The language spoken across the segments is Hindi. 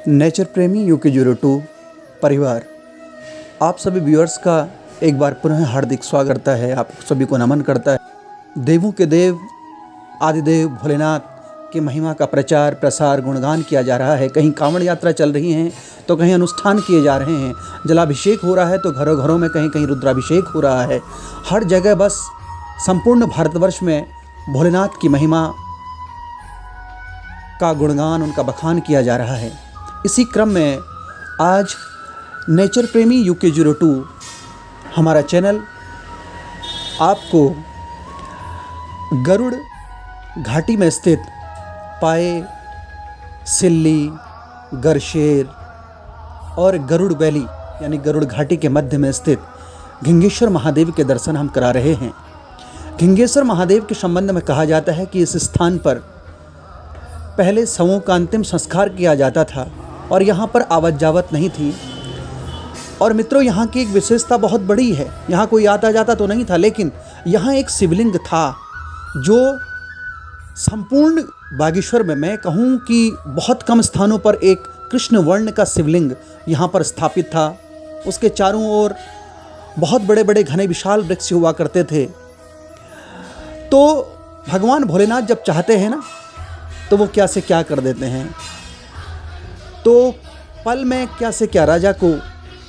नेचर प्रेमी UK02 परिवार आप सभी व्यूअर्स का एक बार पुनः हार्दिक स्वागत करता है। आप सभी को नमन करता है। देवों के देव आदिदेव भोलेनाथ की महिमा का प्रचार प्रसार गुणगान किया जा रहा है। कहीं कांवड़ यात्रा चल रही है तो कहीं अनुष्ठान किए जा रहे हैं, जलाभिषेक हो रहा है तो घरों घरों में कहीं कहीं रुद्राभिषेक हो रहा है। हर जगह बस संपूर्ण भारतवर्ष में भोलेनाथ की महिमा का गुणगान उनका बखान किया जा रहा है। इसी क्रम में आज नेचर प्रेमी UK02 हमारा चैनल आपको गरुड़ घाटी में स्थित पाए, सिल्ली, गरशेर और गरुड़ वैली यानी गरुड़ घाटी के मध्य में स्थित घिंगेश्वर महादेव के दर्शन हम करा रहे हैं। घिंगेश्वर महादेव के संबंध में कहा जाता है कि इस स्थान पर पहले शवों का अंतिम संस्कार किया जाता था और यहाँ पर आवत जावत नहीं थी। और मित्रों, यहाँ की एक विशेषता बहुत बड़ी है। यहाँ कोई आता जाता तो नहीं था, लेकिन यहाँ एक शिवलिंग था जो संपूर्ण बागेश्वर में मैं कहूँ कि बहुत कम स्थानों पर एक कृष्ण वर्ण का शिवलिंग यहाँ पर स्थापित था। उसके चारों ओर बहुत बड़े बड़े घने विशाल वृक्ष हुआ करते थे। तो भगवान भोलेनाथ जब चाहते हैं ना तो वो क्या से क्या कर देते हैं। तो पल में क्या से क्या राजा को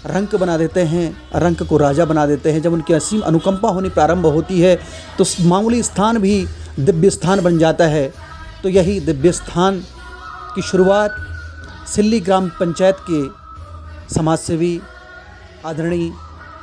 रंक बना देते हैं, रंक को राजा बना देते हैं। जब उनकी असीम अनुकंपा होनी प्रारंभ होती है तो मामूली स्थान भी दिव्य स्थान बन जाता है। तो यही दिव्य स्थान की शुरुआत सिल्ली ग्राम पंचायत के समाजसेवी आदरणीय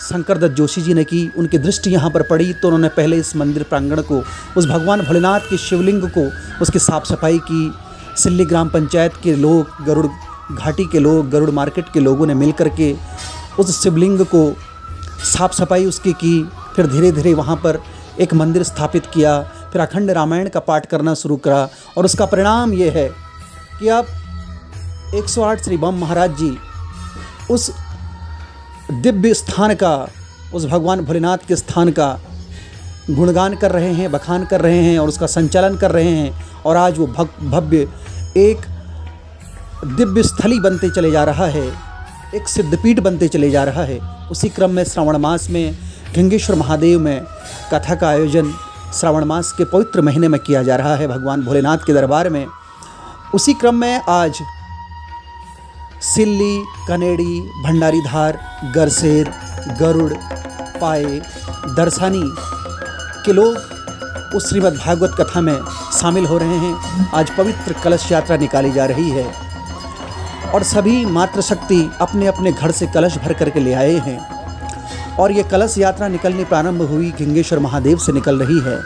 शंकर दत्त जोशी जी ने की। उनकी दृष्टि यहाँ पर पड़ी तो उन्होंने पहले इस मंदिर प्रांगण को, उस भगवान भोलेनाथ के शिवलिंग को, उसकी साफ़ सफाई की। सिल्ली ग्राम पंचायत के लोग, गरुड़ घाटी के लोग, गरुड़ मार्केट के लोगों ने मिल कर के उस शिवलिंग को साफ़ सफाई उसकी की। फिर धीरे धीरे वहाँ पर एक मंदिर स्थापित किया। फिर अखंड रामायण का पाठ करना शुरू करा और उसका परिणाम ये है कि अब 108 श्री बम महाराज जी उस दिव्य स्थान का, उस भगवान भोलेनाथ के स्थान का गुणगान कर रहे हैं, बखान कर रहे हैं और उसका संचालन कर रहे हैं। और आज वो भव्य एक दिव्य स्थली बनते चले जा रहा है, एक सिद्धपीठ बनते चले जा रहा है। उसी क्रम में श्रावण मास में घिंगेश्वर महादेव में कथा का आयोजन श्रावण मास के पवित्र महीने में किया जा रहा है भगवान भोलेनाथ के दरबार में। उसी क्रम में आज सिल्ली, कनेड़ी, भंडारीधार, गरशेर, गरुड़, पाए, दरसानी के लोग उस श्रीमद् भागवत कथा में शामिल हो रहे हैं। आज पवित्र कलश यात्रा निकाली जा रही है और सभी मातृशक्ति अपने अपने घर से कलश भर करके ले आए हैं। और ये कलश यात्रा निकलनी प्रारंभ हुई घिंगेश्वर महादेव से निकल रही है।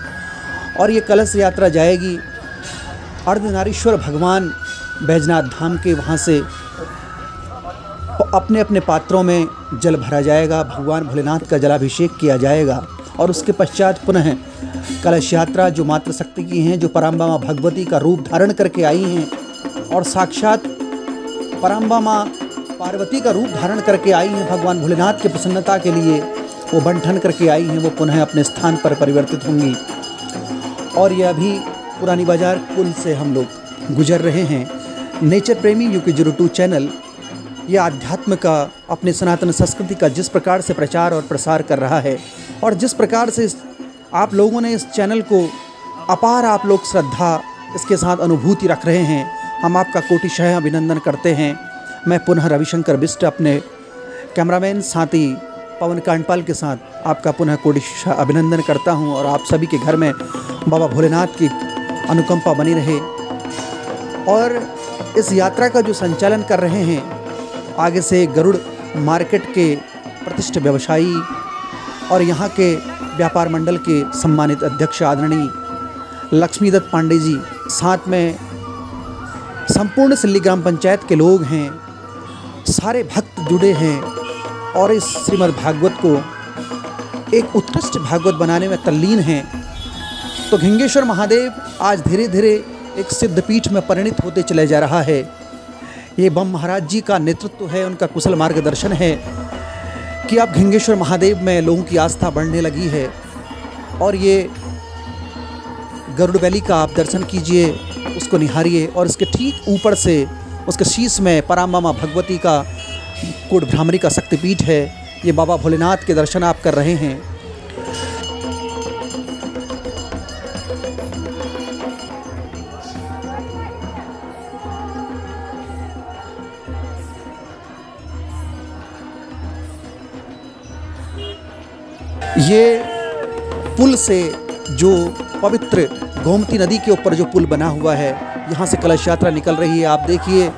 और ये कलश यात्रा जाएगी अर्धनारीश्वर भगवान बैजनाथ धाम के, वहाँ से अपने अपने पात्रों में जल भरा जाएगा, भगवान भोलेनाथ का जलाभिषेक किया जाएगा। और उसके पश्चात पुनः कलश यात्रा जो मातृशक्ति की हैं, जो पराम्बा माँ भगवती का रूप धारण करके आई हैं और साक्षात पराम्बा माँ पार्वती का रूप धारण करके आई हैं भगवान भोलेनाथ की प्रसन्नता के लिए, वो बंठन करके आई हैं, वो पुनः अपने स्थान पर परिवर्तित होंगी। और यह अभी पुरानी बाजार पुल से हम लोग गुजर रहे हैं। नेचर प्रेमी UK02 चैनल ये आध्यात्म का, अपने सनातन संस्कृति का जिस प्रकार से प्रचार और प्रसार कर रहा है और जिस प्रकार से आप लोगों ने इस चैनल को अपार, आप लोग श्रद्धा इसके साथ अनुभूति रख रहे हैं, हम आपका कोटिशः अभिनंदन करते हैं। मैं पुनः रविशंकर बिष्ट अपने कैमरामैन साथी पवन कांडपाल के साथ आपका पुनः कोटिशः अभिनंदन करता हूं। और आप सभी के घर में बाबा भोलेनाथ की अनुकंपा बनी रहे। और इस यात्रा का जो संचालन कर रहे हैं आगे से गरुड़ मार्केट के प्रतिष्ठित व्यवसायी और यहाँ के व्यापार मंडल के सम्मानित अध्यक्ष आदरणीय लक्ष्मीदत्त पांडे जी, साथ में संपूर्ण सिल्ली ग्राम पंचायत के लोग हैं, सारे भक्त जुड़े हैं और इस श्रीमद् भागवत को एक उत्कृष्ट भागवत बनाने में तल्लीन हैं। तो घिंगेश्वर महादेव आज धीरे धीरे एक सिद्धपीठ में परिणित होते चले जा रहा है। ये बम महाराज जी का नेतृत्व है, उनका कुशल मार्गदर्शन है कि अब घिंगेश्वर महादेव में लोगों की आस्था बढ़ने लगी है। और ये गरुड़ वैली का आप दर्शन कीजिए, उसको निहारिए और इसके ठीक ऊपर से उसके शीश में पराम्बा भगवती का कोट भ्रामरी का शक्तिपीठ है। ये बाबा भोलेनाथ के दर्शन आप कर रहे हैं। ये पुल से जो पवित्र गोमती नदी के ऊपर जो पुल बना हुआ है, यहाँ से कलश यात्रा निकल रही है। आप देखिए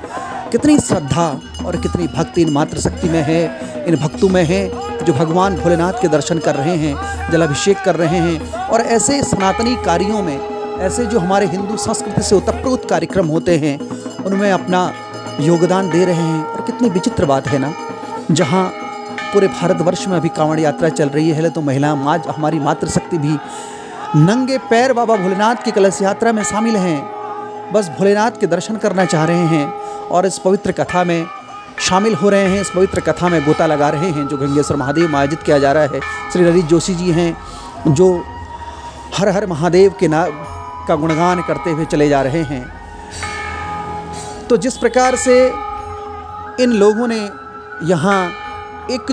कितनी श्रद्धा और कितनी भक्ति इन मातृशक्ति में है, इन भक्तों में है, जो भगवान भोलेनाथ के दर्शन कर रहे हैं, जलाभिषेक कर रहे हैं। और ऐसे सनातनी कार्यों में, ऐसे जो हमारे हिंदू संस्कृति से ओतप्रोत कार्यक्रम होते हैं, उनमें अपना योगदान दे रहे हैं। और कितनी विचित्र बात है ना, जहाँ पूरे भारतवर्ष में अभी कांवड़ यात्रा चल रही है, तो महिला आज हमारी मातृशक्ति भी नंगे पैर बाबा भोलेनाथ की कलश यात्रा में शामिल हैं। बस भोलेनाथ के दर्शन करना चाह रहे हैं और इस पवित्र कथा में शामिल हो रहे हैं, इस पवित्र कथा में गोता लगा रहे हैं, जो गंगेश्वर महादेव में आयोजित किया जा रहा है। श्री ललित जोशी जी हैं, जो हर हर महादेव के नाम का गुणगान करते हुए चले जा रहे हैं। तो जिस प्रकार से इन लोगों ने यहाँ एक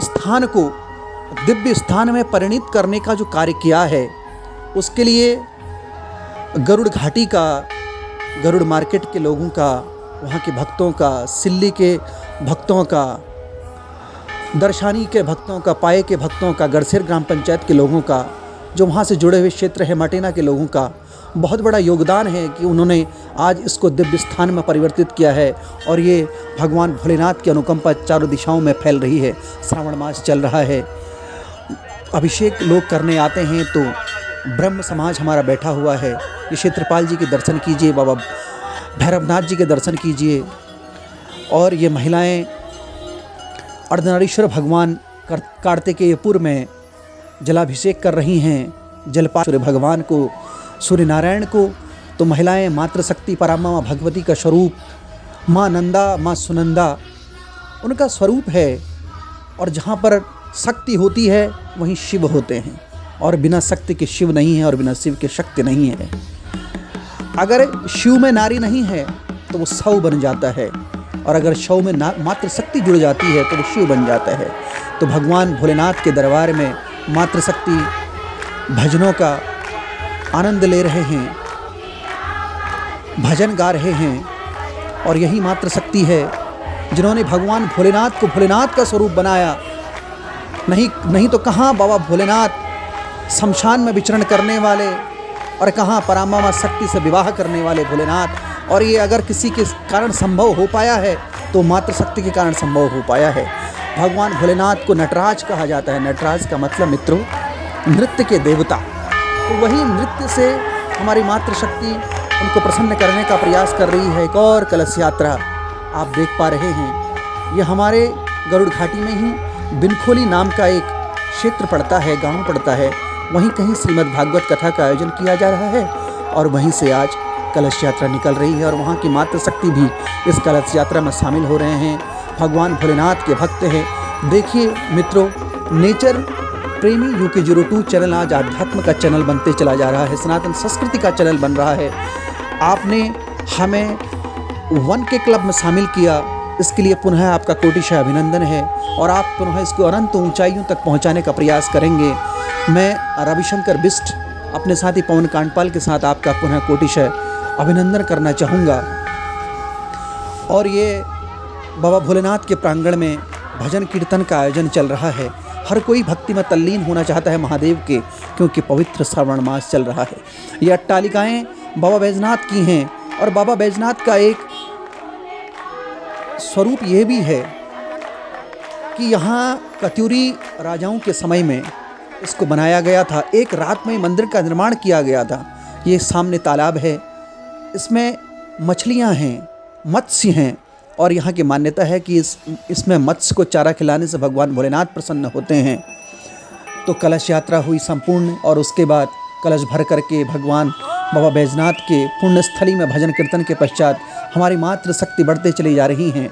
स्थान को दिव्य स्थान में परिणित करने का जो कार्य किया है, उसके लिए गरुड़ घाटी का, गरुड़ मार्केट के लोगों का, वहाँ के भक्तों का, सिल्ली के भक्तों का, दर्शानी के भक्तों का, पाए के भक्तों का, गढ़सेर ग्राम पंचायत के लोगों का, जो वहाँ से जुड़े हुए क्षेत्र है मटेना के लोगों का बहुत बड़ा योगदान है कि उन्होंने आज इसको दिव्य स्थान में परिवर्तित किया है। और ये भगवान भोलेनाथ की अनुकंपा चारों दिशाओं में फैल रही है। श्रावण मास चल रहा है, अभिषेक लोग करने आते हैं, तो ब्रह्म समाज हमारा बैठा हुआ है। ये क्षेत्रपाल जी के दर्शन कीजिए, बाबा भैरवनाथ जी के दर्शन कीजिए। और ये महिलाएं अर्धनारीश्वर भगवान कार्तिकेयपुर में जलाभिषेक कर रही हैं, जलपान सूर्य भगवान को, सूर्य नारायण को। तो महिलाएं मातृशक्ति पराम्बा भगवती का स्वरूप, माँ नंदा, माँ सुनंदा उनका स्वरूप है। और जहाँ पर शक्ति होती है वहीं शिव होते हैं, और बिना शक्ति के शिव नहीं है, और बिना शिव के शक्ति नहीं है। अगर शिव में नारी नहीं है तो वो शव बन जाता है, और अगर शव में मातृशक्ति जुड़ जाती है तो वो शिव बन जाता है। तो भगवान भोलेनाथ के दरबार में मातृशक्ति भजनों का आनंद ले रहे हैं, भजन गा रहे हैं। और यही मातृशक्ति है जिन्होंने भगवान भोलेनाथ को भोलेनाथ का स्वरूप बनाया। नहीं तो कहाँ बाबा भोलेनाथ शमशान में विचरण करने वाले, और कहाँ पराम्बा शक्ति से विवाह करने वाले भोलेनाथ। और ये अगर किसी के कारण संभव हो पाया है तो मातृशक्ति के कारण संभव हो पाया है। भगवान भोलेनाथ को नटराज कहा जाता है। नटराज का मतलब मित्रों नृत्य के देवता। तो वही नृत्य से हमारी मातृशक्ति उनको प्रसन्न करने का प्रयास कर रही है। एक और कलश यात्रा आप देख पा रहे हैं। ये हमारे गरुड़ घाटी में ही बिनखोली नाम का एक क्षेत्र पड़ता है, गांव पड़ता है। वहीं कहीं श्रीमद् भागवत कथा का आयोजन किया जा रहा है, और वहीं से आज कलश यात्रा निकल रही है। और वहाँ की मातृशक्ति भी इस कलश यात्रा में शामिल हो रहे हैं। भगवान भोलेनाथ के भक्त हैं। देखिए मित्रों, नेचर प्रेमी UK02 चैनल आज आध्यात्म का चैनल बनते चला जा रहा है, सनातन संस्कृति का चैनल बन रहा है। आपने हमें 1K क्लब में शामिल किया, इसके लिए पुनः आपका कोटिशः अभिनंदन है। और आप पुनः इसको अनंत ऊंचाइयों तक पहुंचाने का प्रयास करेंगे। मैं रविशंकर बिष्ट अपने साथी पवन कांडपाल के साथ आपका पुनः कोटिशः अभिनंदन करना चाहूँगा। और ये बाबा भोलेनाथ के प्रांगण में भजन कीर्तन का आयोजन चल रहा है। हर कोई भक्ति में तल्लीन होना चाहता है महादेव के, क्योंकि पवित्र श्रावण मास चल रहा है। ये अट्टालिकाएँ बाबा बैजनाथ की हैं, और बाबा बैजनाथ का एक स्वरूप ये भी है कि यहाँ कत्यूरी राजाओं के समय में इसको बनाया गया था। एक रात में मंदिर का निर्माण किया गया था। ये सामने तालाब है, इसमें मछलियाँ हैं, मत्स्य हैं। और यहाँ की मान्यता है कि इसमें मत्स्य को चारा खिलाने से भगवान भोलेनाथ प्रसन्न होते हैं। तो कलश यात्रा हुई संपूर्ण, और उसके बाद कलश भर करके भगवान बाबा बैजनाथ के पुण्य स्थली में भजन कीर्तन के पश्चात हमारी मातृशक्ति बढ़ते चली जा रही हैं।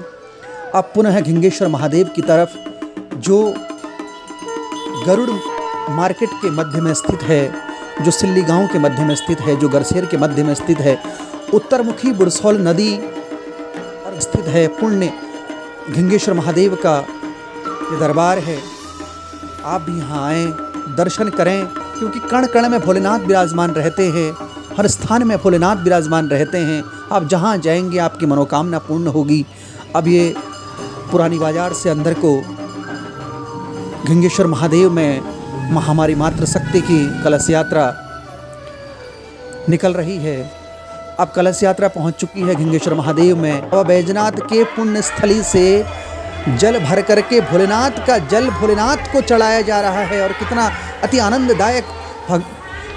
अब पुनः घिंगेश्वर महादेव की तरफ, जो गरुड़ मार्केट के मध्य में स्थित है, जो सिल्ली गांव के मध्य में स्थित है, जो गढ़सेर के मध्य में स्थित है, उत्तरमुखी बुरसौल नदी पर स्थित है पुण्य गंगेश्वर महादेव का ये दरबार है। आप भी यहाँ आएँ, दर्शन करें, क्योंकि कण कण में भोलेनाथ विराजमान रहते हैं, हर स्थान में भोलेनाथ विराजमान रहते हैं। आप जहाँ जाएंगे आपकी मनोकामना पूर्ण होगी। अब ये पुरानी बाजार से अंदर को गंगेश्वर महादेव में हमारी मातृशक्ति की कलश यात्रा निकल रही है। अब कलश यात्रा पहुंच चुकी है गंगेश्वर महादेव में। अब बैजनाथ के पुण्य स्थली से जल भर करके भोलेनाथ का जल भोलेनाथ को चढ़ाया जा रहा है। और कितना अति आनंददायक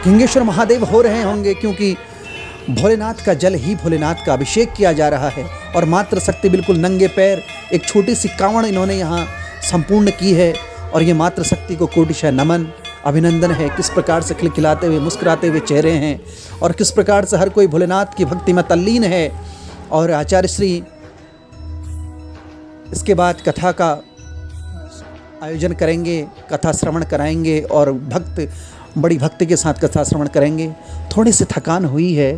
गंगेश्वर महादेव हो रहे होंगे, क्योंकि भोलेनाथ का जल ही भोलेनाथ का अभिषेक किया जा रहा है। और मातृशक्ति बिल्कुल नंगे पैर एक छोटी सी कांवड़ इन्होंने यहाँ संपूर्ण की है। और ये मातृशक्ति को कोटिशः नमन, अभिनंदन है। किस प्रकार से खिलखिलाते हुए मुस्कुराते हुए चेहरे हैं और किस प्रकार से हर कोई भोलेनाथ की भक्ति में तल्लीन है। और आचार्य श्री इसके बाद कथा का आयोजन करेंगे, कथा श्रवण कराएंगे और बड़ी भक्ति के साथ कथा श्रवण करेंगे। थोड़ी सी थकान हुई है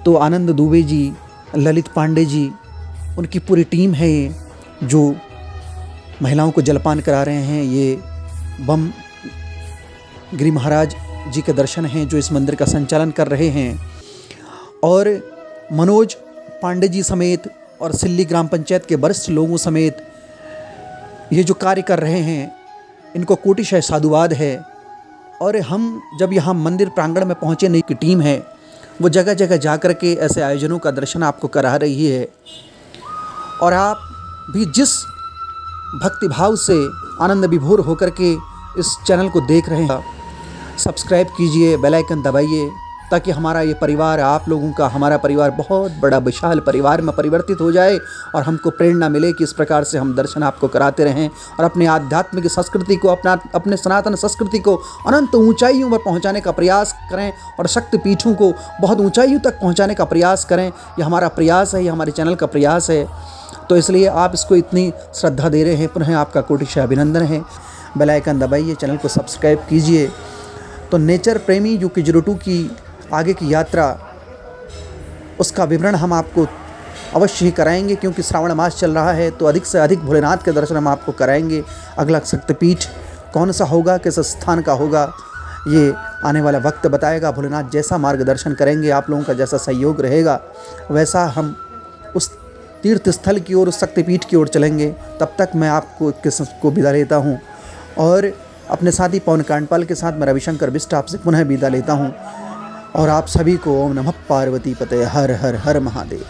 तो आनंद दुबे जी, ललित पांडे जी, उनकी पूरी टीम है ये जो महिलाओं को जलपान करा रहे हैं। ये बम गिरी महाराज जी के दर्शन हैं जो इस मंदिर का संचालन कर रहे हैं। और मनोज पांडे जी समेत और सिल्ली ग्राम पंचायत के वरिष्ठ लोगों समेत ये जो कार्य कर रहे हैं इनको कोटिशः साधुवाद है। और हम जब यहाँ मंदिर प्रांगण में पहुँचे, नई की टीम है वो जगह जगह जा कर के ऐसे आयोजनों का दर्शन आपको करा रही है। और आप भी जिस भक्तिभाव से आनंद विभोर होकर के इस चैनल को देख रहे हैं, सब्सक्राइब कीजिए, बेल आइकन दबाइए, ताकि हमारा ये परिवार, आप लोगों का हमारा परिवार बहुत बड़ा विशाल परिवार में परिवर्तित हो जाए और हमको प्रेरणा मिले कि इस प्रकार से हम दर्शन आपको कराते रहें और अपने आध्यात्मिक संस्कृति को, अपने सनातन संस्कृति को अनंत ऊंचाइयों पर पहुंचाने का प्रयास करें और शक्तिपीठों को बहुत ऊंचाइयों तक पहुंचाने का प्रयास करें। ये हमारा प्रयास है, ये हमारे चैनल का प्रयास है। तो इसलिए आप इसको इतनी श्रद्धा दे रहे हैं, पुनः आपका कोटिशः अभिनंदन है। बेल आइकन दबाइए, चैनल को सब्सक्राइब कीजिए। तो नेचर प्रेमी यूके 02 की आगे की यात्रा, उसका विवरण हम आपको अवश्य ही कराएंगे, क्योंकि श्रावण मास चल रहा है तो अधिक से अधिक भोलेनाथ के दर्शन हम आपको कराएंगे। अगला शक्तिपीठ कौन सा होगा, किस स्थान का होगा, ये आने वाला वक्त बताएगा। भोलेनाथ जैसा मार्गदर्शन करेंगे, आप लोगों का जैसा सहयोग रहेगा, वैसा हम उस तीर्थ स्थल की ओर, उस शक्तिपीठ की ओर चलेंगे। तब तक मैं आपको विदा लेता हूँ और अपने साथी पवन कांडपाल के साथ मैं रविशंकर बिष्ट आपसे पुनः विदा लेता हूँ। और आप सभी को ओम नमः पार्वती पते, हर हर हर महादेव।